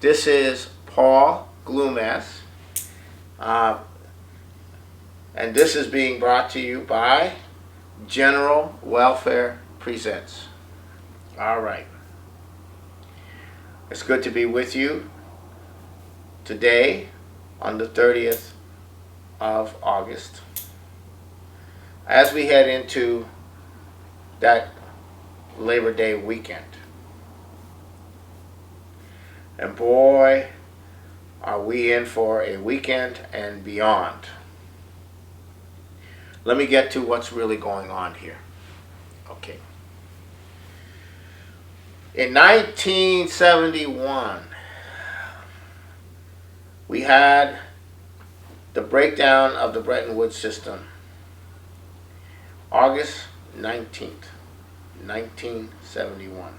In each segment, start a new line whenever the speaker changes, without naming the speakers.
This is Paul Glumaz, and this is being brought to you by General Welfare Presents. All right. It's good to be with you today on the 30th of August as we head into that Labor Day weekend. And boy, are we in for a weekend and beyond. Let me get to what's really going on here. Okay. In 1971, we had the breakdown of the Bretton Woods system. August 19th, 1971.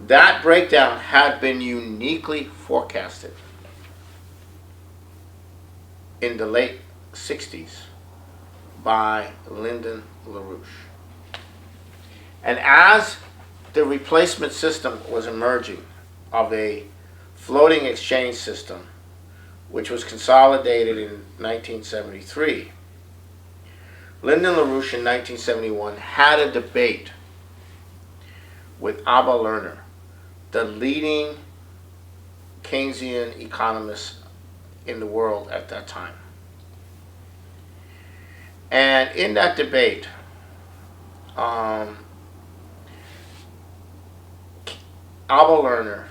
That breakdown had been uniquely forecasted in the late 60s by Lyndon LaRouche. And as the replacement system was emerging of a floating exchange system, which was consolidated in 1973, Lyndon LaRouche in 1971 had a debate with Abba Lerner, the leading Keynesian economist in the world at that time. And in that debate, Abba Lerner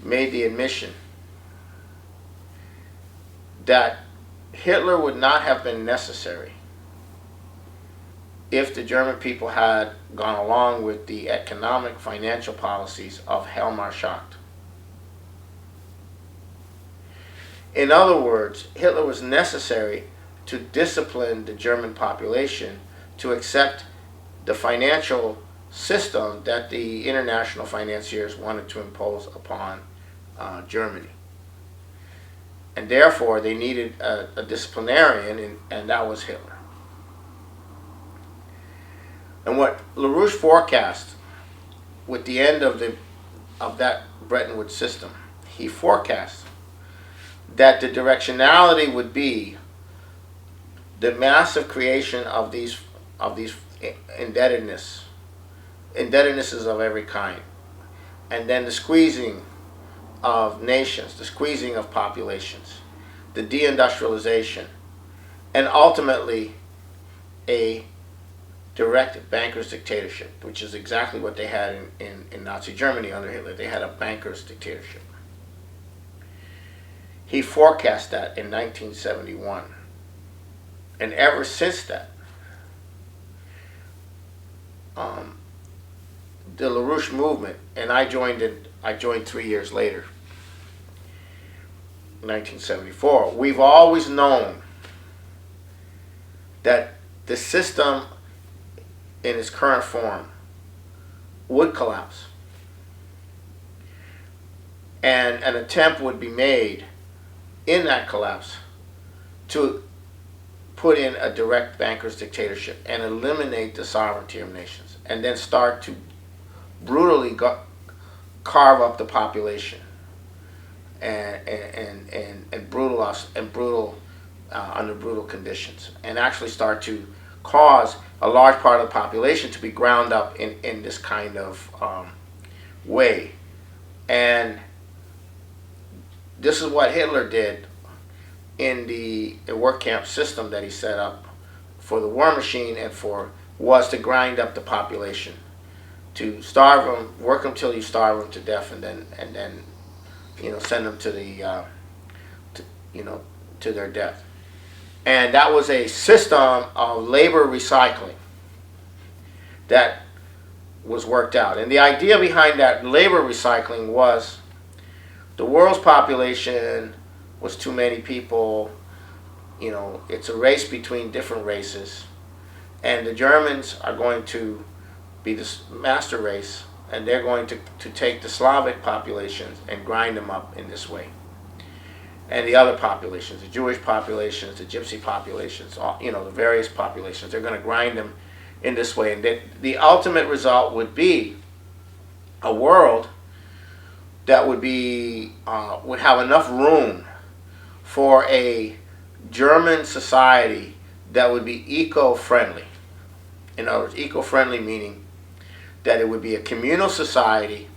made the admission that Hitler would not have been necessary if the German people had gone along with the economic financial policies of Hjalmar Schacht. In other words, Hitler was necessary to discipline the German population to accept the financial system that the international financiers wanted to impose upon Germany. And therefore, they needed a disciplinarian, and that was Hitler. And what LaRouche forecast with the end of that Bretton Woods system, he forecast that the directionality would be the massive creation of these indebtednesses of every kind, and then the squeezing of nations, the squeezing of populations, the deindustrialization, and ultimately a direct banker's dictatorship, which is exactly what they had in Nazi Germany under Hitler. They had a banker's dictatorship. He forecast that in 1971. And ever since that, the LaRouche movement, and I joined 3 years later, 1974. We've always known that the system in its current form would collapse, and an attempt would be made in that collapse to put in a direct banker's dictatorship and eliminate the sovereignty of nations, and then start to brutally carve up the population and under brutal conditions, and actually start to cause a large part of the population to be ground up in this kind of way. And this is what Hitler did in the work camp system that he set up for the war machine was to grind up the population, to starve them, work them till you starve them to death, and then send them to to their death. And that was a system of labor recycling that was worked out. And the idea behind that labor recycling was the world's population was too many people. It's a race between different races. And the Germans are going to be the master race, and they're going to take the Slavic populations and grind them up in this way. And the other populations, the Jewish populations, the Gypsy populations, the various populations, they're going to grind them in this way. And the ultimate result would be a world that would have enough room for a German society that would be eco-friendly. In other words, eco-friendly meaning that it would be a communal society,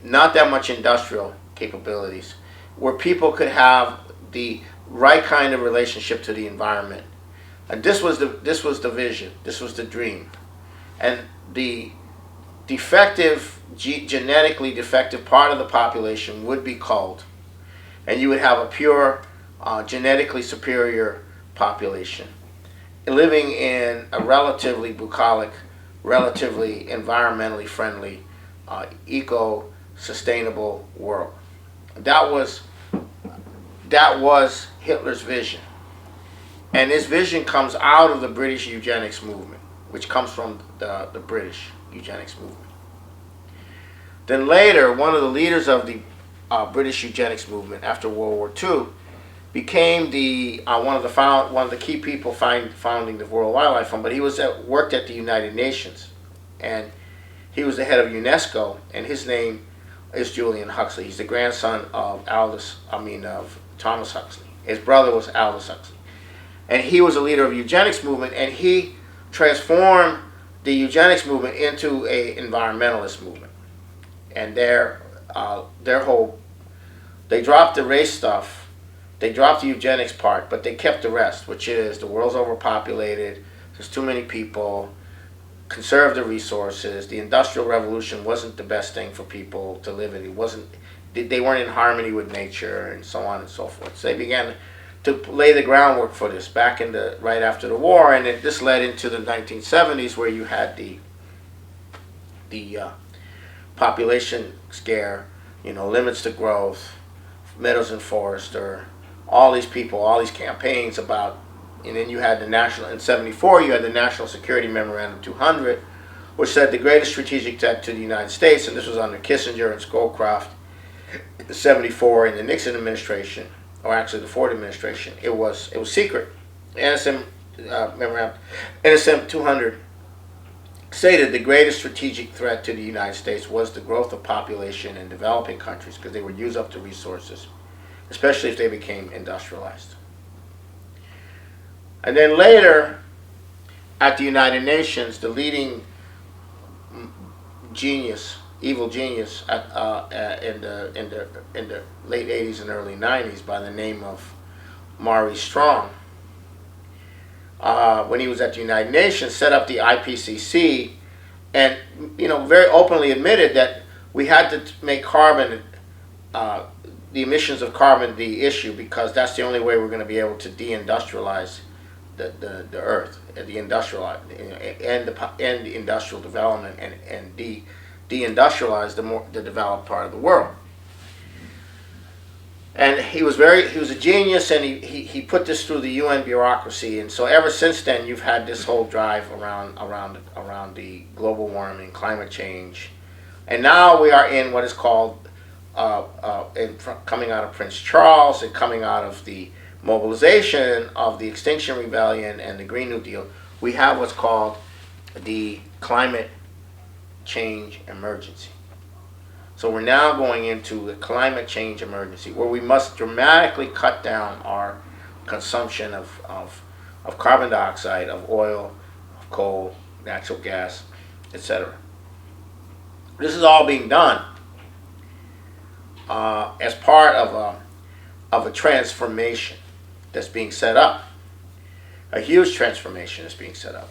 not that much industrial capabilities, where people could have the right kind of relationship to the environment. And this was the vision, this was the dream. And the genetically defective part of the population would be culled, and you would have a pure, genetically superior population living in a relatively bucolic, relatively environmentally friendly, eco-sustainable world. That was Hitler's vision. And this vision comes out of the British eugenics movement, which comes from the British eugenics movement. Then later, one of the leaders of the British eugenics movement after World War II became one of the key people founding the World Wildlife Fund. But he worked at the United Nations, and he was the head of UNESCO. And his name is Julian Huxley. He's the grandson of Thomas Huxley. His brother was Aldous Huxley, and he was a leader of the eugenics movement. And he transformed the eugenics movement into a environmentalist movement. And they dropped the race stuff. They dropped the eugenics part, but they kept the rest, which is the world's overpopulated, there's too many people, conserve the resources, the Industrial Revolution wasn't the best thing for people to live in. They weren't in harmony with nature, and so on and so forth. So they began to lay the groundwork for this right after the war, and this led into the 1970s, where you had the population scare, limits to growth, Meadows and Forrester, all these people, all these campaigns about, and then you had in 74, you had the National Security Memorandum 200, which said the greatest strategic threat to the United States, and this was under Kissinger and Scowcroft, 74 in the Nixon administration, or actually the Ford administration. It was secret. NSM Memorandum, NSM 200 stated the greatest strategic threat to the United States was the growth of population in developing countries, because they would use up the resources, especially if they became industrialized. And then later, at the United Nations, the leading genius, evil genius, in the late 80s and early 90s, by the name of Maurice Strong, when he was at the United Nations, set up the IPCC, and very openly admitted that we had to make carbon, the emissions of carbon, the issue, because that's the only way we're going to be able to deindustrialize the Earth, end the industrial development, and deindustrialize the developed part of the world. And he was a genius, and he put this through the UN bureaucracy, and so ever since then you've had this whole drive around the global warming, climate change, and now we are in what is called coming out of Prince Charles and coming out of the mobilization of the Extinction Rebellion and the Green New Deal, we have what's called the climate change emergency. So we're now going into the climate change emergency, where we must dramatically cut down our consumption of carbon dioxide, of oil, of coal, natural gas, etc. This is all being done as part of a transformation that's being set up. A huge transformation is being set up.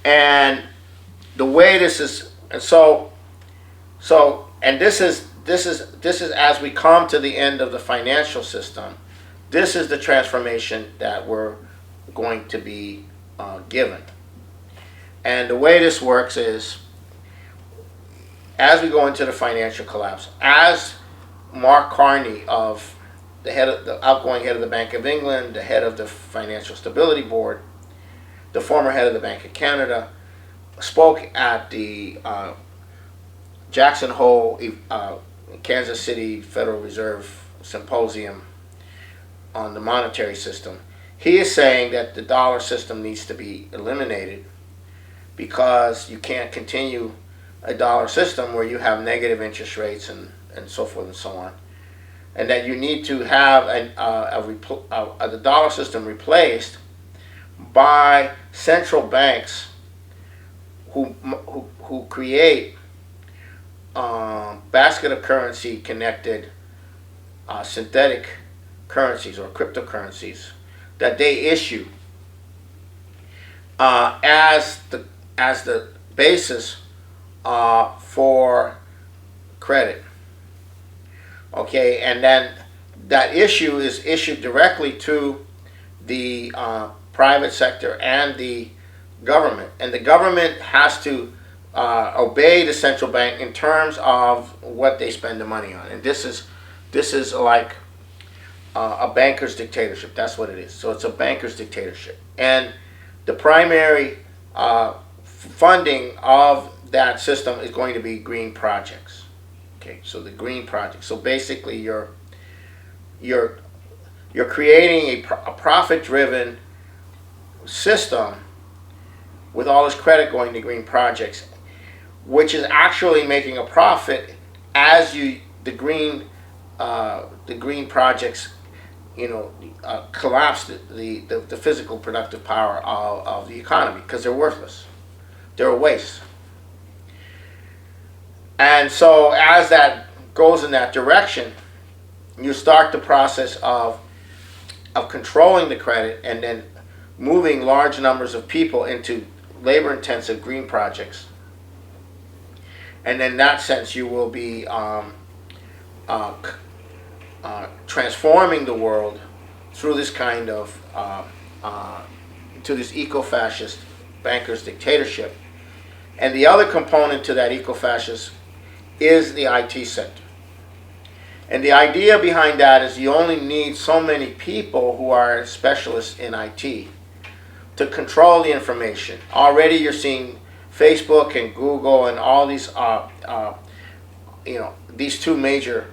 And the way this is, and this is as we come to the end of the financial system, this is the transformation that we're going to be given. And the way this works is, as we go into the financial collapse, as Mark Carney, the outgoing head of the Bank of England, the head of the Financial Stability Board, the former head of the Bank of Canada, spoke at the Jackson Hole, Kansas City Federal Reserve Symposium on the monetary system. He is saying that the dollar system needs to be eliminated, because you can't continue a dollar system where you have negative interest rates and so forth and so on, and that you need to have the dollar system replaced by central banks who create basket of currency connected synthetic currencies or cryptocurrencies that they issue as the basis for credit. Okay, and then that issue is issued directly to the private sector and the government, and the government has to obey the central bank in terms of what they spend the money on, and this is like a banker's dictatorship. That's what it is. So it's a banker's dictatorship, and the primary funding of that system is going to be green projects. Okay, so the green projects. So basically, you're creating a profit-driven system with all this credit going to green projects, which is actually making a profit as the green projects, collapse the physical productive power of the economy, because they're worthless. They're a waste. And so as that goes in that direction, you start the process of controlling the credit and then moving large numbers of people into labor-intensive green projects. And in that sense, you will be transforming the world through this kind of to this eco-fascist banker's dictatorship. And the other component to that eco-fascist is the IT sector. And the idea behind that is you only need so many people who are specialists in IT to control the information. Already you're seeing Facebook and Google and all these, these two major,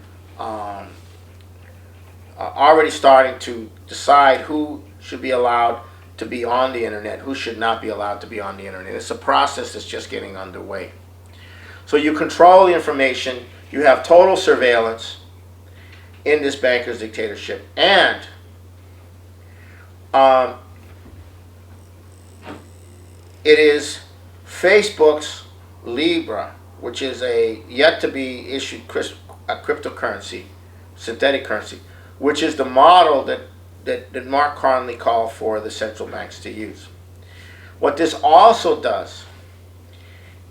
already starting to decide who should be allowed to be on the internet, who should not be allowed to be on the internet. It's a process that's just getting underway. So you control the information, you have total surveillance in this banker's dictatorship, and it is Facebook's Libra, which is a yet to be issued cryptocurrency, synthetic currency, which is the model that Mark Carney called for the central banks to use. What this also does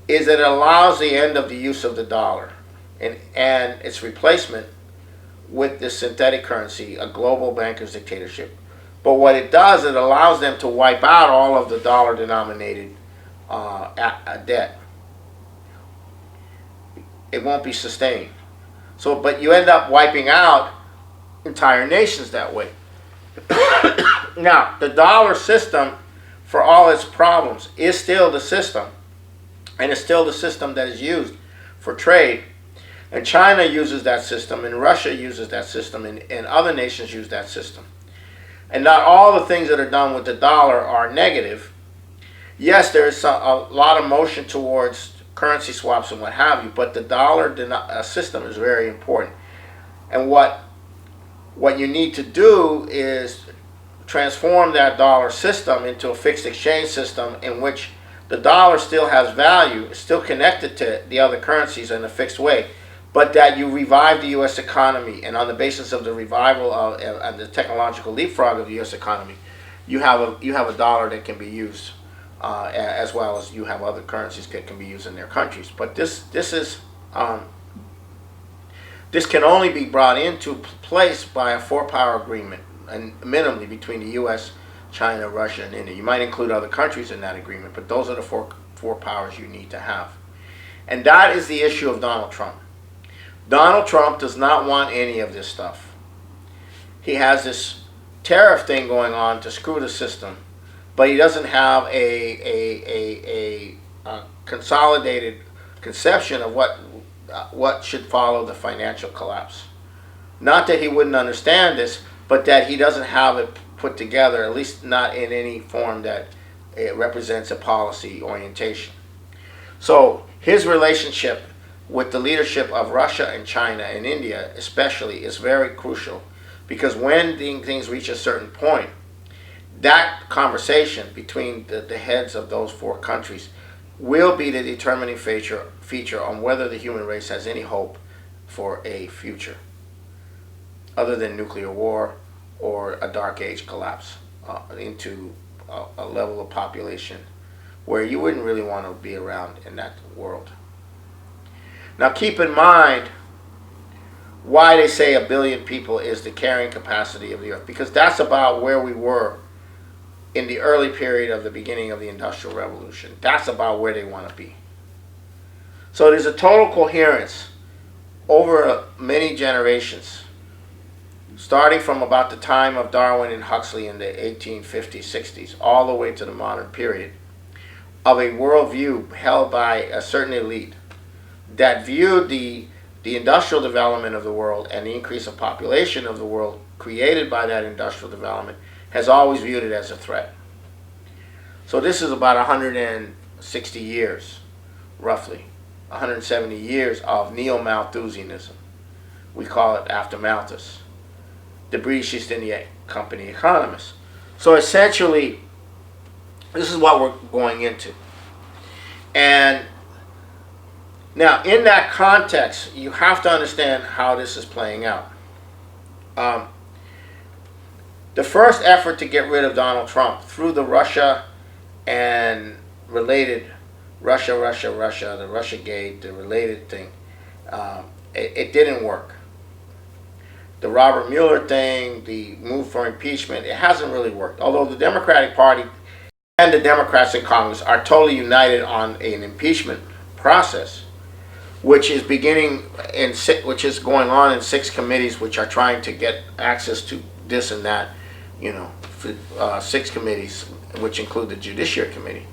is it allows the end of the use of the dollar and its replacement with this synthetic currency, a global banker's dictatorship. But what it does, it allows them to wipe out all of the dollar-denominated debt. It won't be sustained. So, but you end up wiping out entire nations that way. Now, the dollar system, for all its problems, is still the system, and it's still the system that is used for trade. And China uses that system, and Russia uses that system, and other nations use that system. And not all the things that are done with the dollar are negative. Yes, there is a lot of motion towards currency swaps and what have you, but the dollar system is very important. And what you need to do is transform that dollar system into a fixed exchange system in which the dollar still has value, is still connected to the other currencies in a fixed way, but that you revive the U.S. economy, and on the basis of the revival of and the technological leapfrog of the U.S. economy, you have a dollar that can be used, as well as you have other currencies that can be used in their countries. But this can only be brought into place by a four-power agreement, and minimally between the U.S., China, Russia, and India. You might include other countries in that agreement, but those are the four powers you need to have. And that is the issue of Donald Trump. Donald Trump does not want any of this stuff. He has this tariff thing going on to screw the system, but he doesn't have a consolidated conception of what should follow the financial collapse. Not that he wouldn't understand this, but that he doesn't have it put together, at least not in any form that it represents a policy orientation. So his relationship with the leadership of Russia and China and India especially is very crucial, because when things reach a certain point, that conversation between the heads of those four countries will be the determining feature on whether the human race has any hope for a future other than nuclear war or a dark age collapse into a level of population where you wouldn't really want to be around in that world. Now keep in mind why they say 1 billion people is the carrying capacity of the earth, because that's about where we were in the early period of the beginning of the Industrial Revolution. That's about where they want to be. So there's a total coherence over many generations, starting from about the time of Darwin and Huxley in the 1850s, 60s, all the way to the modern period, of a worldview held by a certain elite that viewed the industrial development of the world and the increase of population of the world created by that industrial development, has always viewed it as a threat. So this is about 160 years, roughly, 170 years of neo-Malthusianism. We call it after Malthus, the British East India Company economist. So essentially, this is what we're going into. And now, in that context, you have to understand how this is playing out. The first effort to get rid of Donald Trump through the Russia and related Russia, the Russiagate, the related thing, it didn't work. The Robert Mueller thing, the move for impeachment, it hasn't really worked. Although the Democratic Party and the Democrats in Congress are totally united on an impeachment process, which is which is going on in 6 committees, which are trying to get access to this and that, 6 committees, which include the Judiciary Committee.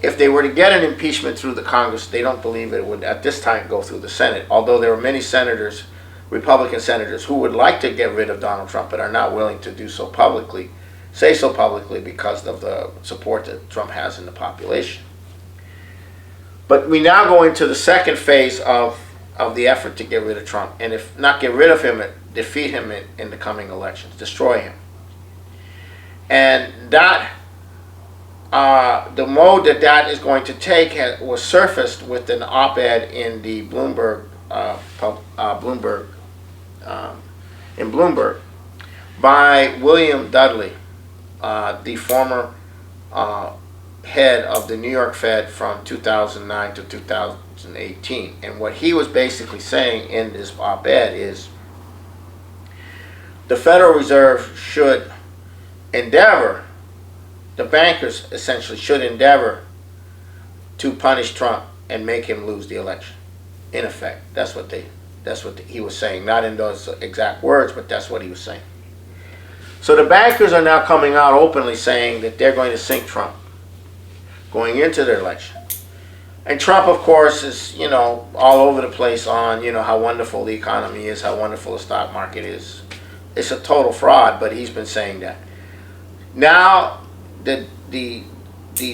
If they were to get an impeachment through the Congress, they don't believe it would at this time go through the Senate, although there are many senators, Republican senators, who would like to get rid of Donald Trump but are not willing to do so publicly, say so publicly, because of the support that Trump has in the population. But we now go into the second phase of the effort to get rid of Trump, and if not get rid of him, defeat him in the coming elections, destroy him. And that the mode that is going to take was surfaced with an op-ed in the Bloomberg by William Dudley, the former head of the New York Fed from 2009 to 2018. And what he was basically saying in this op-ed is the Federal Reserve should endeavor, the bankers essentially should endeavor to punish Trump and make him lose the election. In effect, that's what he was saying. Not in those exact words, but that's what he was saying. So the bankers are now coming out openly saying that they're going to sink Trump going into their election. And Trump, of course, is, all over the place on, how wonderful the economy is, how wonderful the stock market is. It's a total fraud, but he's been saying that. Now, the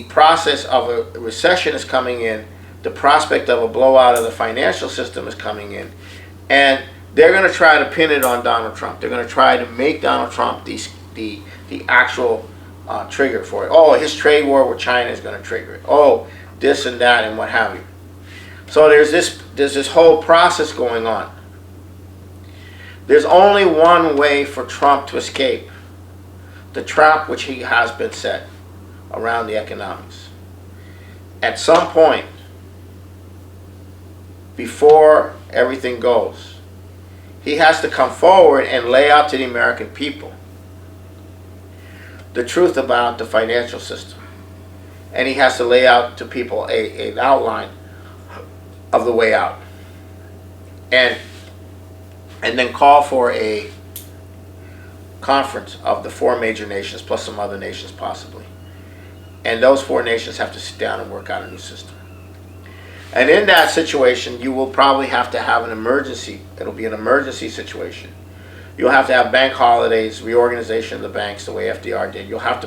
process of a recession is coming in, the prospect of a blowout of the financial system is coming in, and they're going to try to pin it on Donald Trump. They're going to try to make Donald Trump the actual trigger for it. Oh, his trade war with China is going to trigger it. Oh, this and that and what have you. So there's this whole process going on. There's only one way for Trump to escape the trap which he has been set around the economics. At some point, before everything goes, he has to come forward and lay out to the American people the truth about the financial system. And he has to lay out to people an outline of the way out. And then call for a conference of the 4 major nations, plus some other nations possibly. And those 4 nations have to sit down and work out a new system. And in that situation, you will probably have to have an emergency. It'll be an emergency situation. You'll have to have bank holidays, reorganization of the banks the way FDR did. You'll have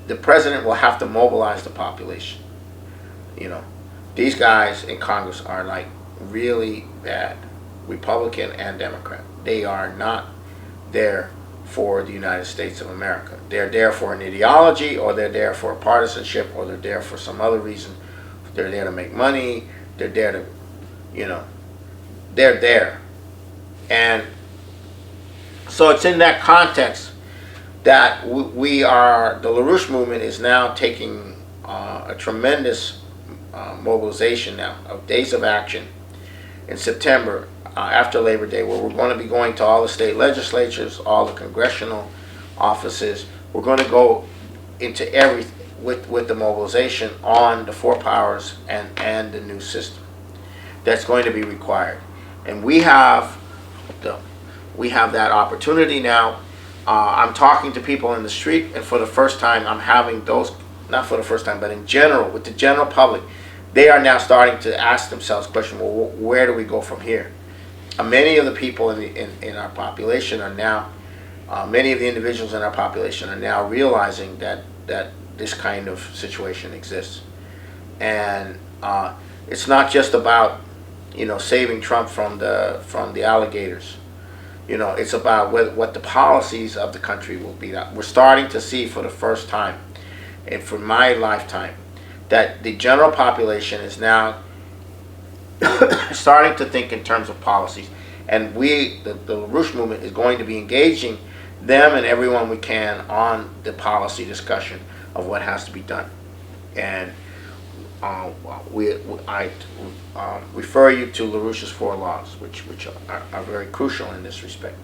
the president will have to mobilize the population, These guys in Congress are like really bad, Republican and Democrat. They are not there for the United States of America. They're there for an ideology, or they're there for partisanship, or they're there for some other reason. They're there to make money. They're there to, you know, they're there. And so it's in that context that the LaRouche movement is now taking a tremendous mobilization now of days of action in September after Labor Day, where we're going to be going to all the state legislatures, all the congressional offices. We're going to go into everything with the mobilization on the four powers and the new system that's going to be required. And we have that opportunity now. I'm talking to people in the street, and for the first time, I'm having those, not for the first time, but in general, with the general public, they are now starting to ask themselves the question, well, where do we go from here? Many of the people in our population are now, many of the individuals in our population are now realizing that this kind of situation exists. And it's not just about, saving Trump from the alligators. It's about what the policies of the country will be. We're starting to see for the first time, and for my lifetime, that the general population is now starting to think in terms of policies. And the LaRouche movement is going to be engaging them and everyone we can on the policy discussion of what has to be done. And I refer you to LaRouche's 4 laws, which are very crucial in this respect.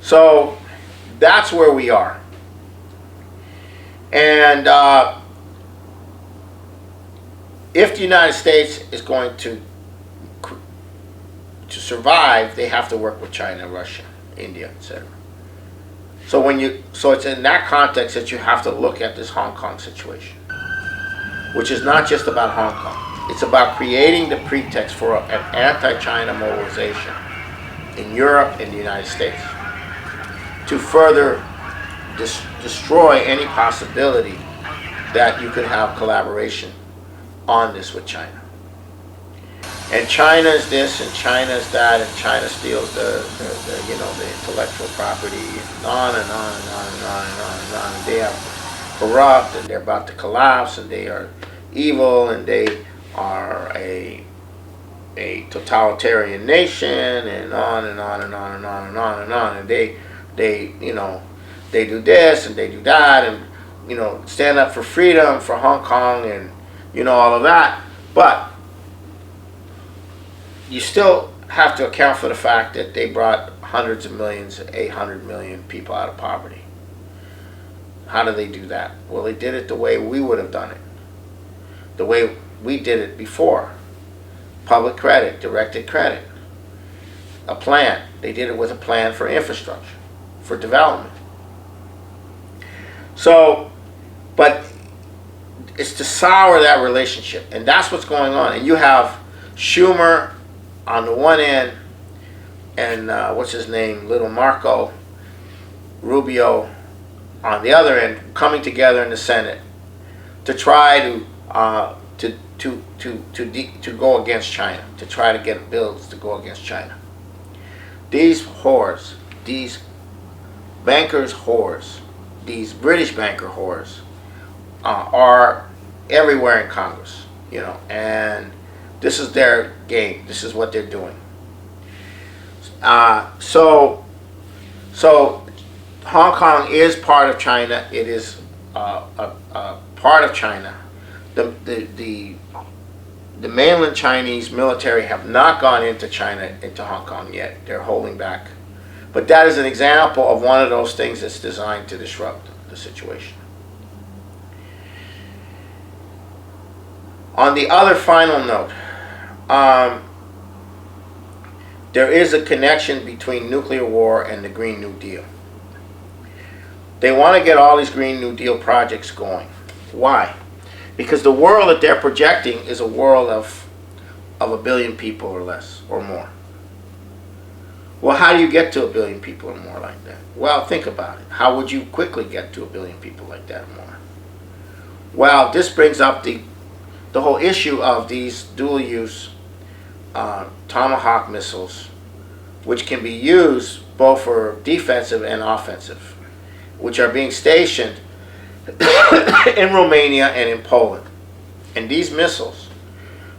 So that's where we are. And if the United States is going to survive, they have to work with China, Russia, India, etc. So it's in that context that you have to look at this Hong Kong situation, which is not just about Hong Kong. It's about creating the pretext for an anti-China mobilization in Europe and the United States to further destroy any possibility that you could have collaboration on this with China. And China is this, and China is that, and China steals the intellectual property, and on and on and on and on and on and on. And they are corrupt, and they're about to collapse, and they are evil, and they are a totalitarian nation, and on and on and on and on and on and on. And they do this and they do that, and stand up for freedom for Hong Kong, and all of that. But you still have to account for the fact that they brought hundreds of millions, 800 million people out of poverty. How do they do that? Well, they did it the way we would have done it, the way we did it before. Public credit, directed credit, a plan. They did it with a plan for infrastructure, for development. So, but it's to sour that relationship, and that's what's going on. And you have Schumer on the one end, and what's his name, Little Marco Rubio on the other end, coming together in the Senate to try to go against China, to try to get bills to go against China. These whores, these bankers whores, these British banker whores are everywhere in Congress, and this is their game. This is what they're doing. So Hong Kong is part of China. It is a part of China. The mainland Chinese military have not gone into China, into Hong Kong yet. They're holding back. But that is an example of one of those things that's designed to disrupt the situation. On the other final note, there is a connection between nuclear war and the Green New Deal. They want to get all these Green New Deal projects going. Why? Because the world that they're projecting is a world of 1 billion people or less, or more. Well, how do you get to 1 billion people or more like that? Well, think about it. How would you quickly get to 1 billion people like that or more? Well, this brings up the whole issue of these dual-use Tomahawk missiles, which can be used both for defensive and offensive, which are being stationed in Romania and in Poland. And these missiles,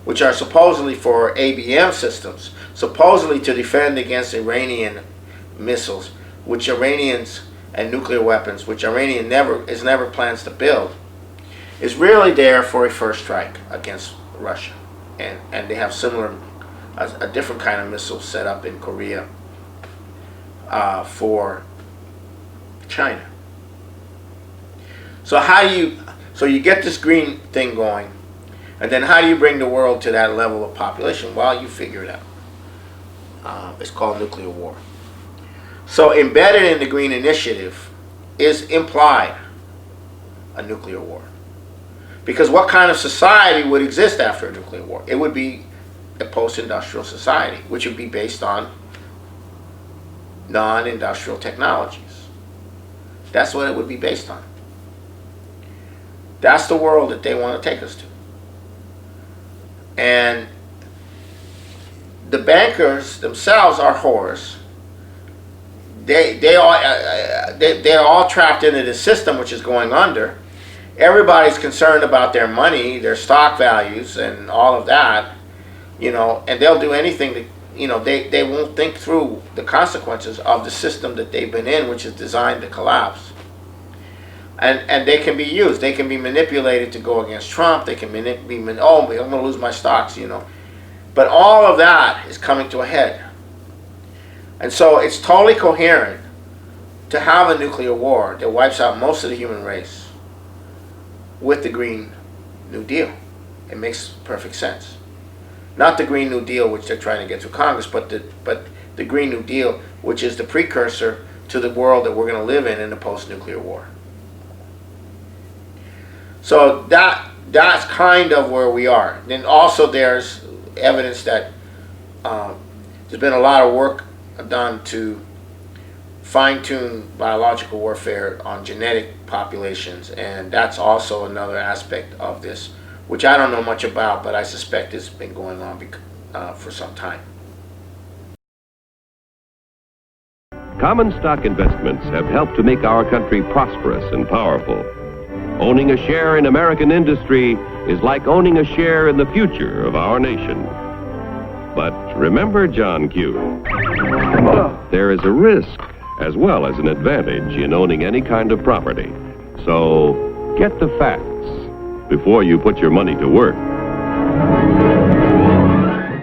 which are supposedly for ABM systems, supposedly to defend against Iranian missiles, which Iranians and nuclear weapons, which Iranian never plans to build, is really there for a first strike against Russia. And they have a different kind of missile set up in Korea for China. So you get this green thing going, and then how do you bring the world to that level of population? Well, you figure it out. It's called nuclear war. So embedded in the Green Initiative is implied a nuclear war. Because what kind of society would exist after a nuclear war? It would be a post-industrial society, which would be based on non-industrial technologies. That's what it would be based on. That's the world that they want to take us to. And the bankers themselves are whores. They're all trapped into this system which is going under. Everybody's concerned about their money, their stock values, and all of that, and they'll do anything to, they won't think through the consequences of the system that they've been in, which is designed to collapse. And they can be used. They can be manipulated to go against Trump. They can I'm going to lose my stocks, But all of that is coming to a head. And so it's totally coherent to have a nuclear war that wipes out most of the human race with the Green New Deal. It makes perfect sense. Not the Green New Deal which they're trying to get through Congress, but the Green New Deal, which is the precursor to the world that we're going to live in the post-nuclear war. So that's kind of where we are. Then also there's evidence that there's been a lot of work done to fine-tune biological warfare on genetic populations, and that's also another aspect of this, which I don't know much about, but I suspect it's been going on for some time.
Common stock investments have helped to make our country prosperous and powerful. Owning a share in American industry is like owning a share in the future of our nation. But remember, John Q, there is a risk as well as an advantage in owning any kind of property. So get the facts before you put your money to work.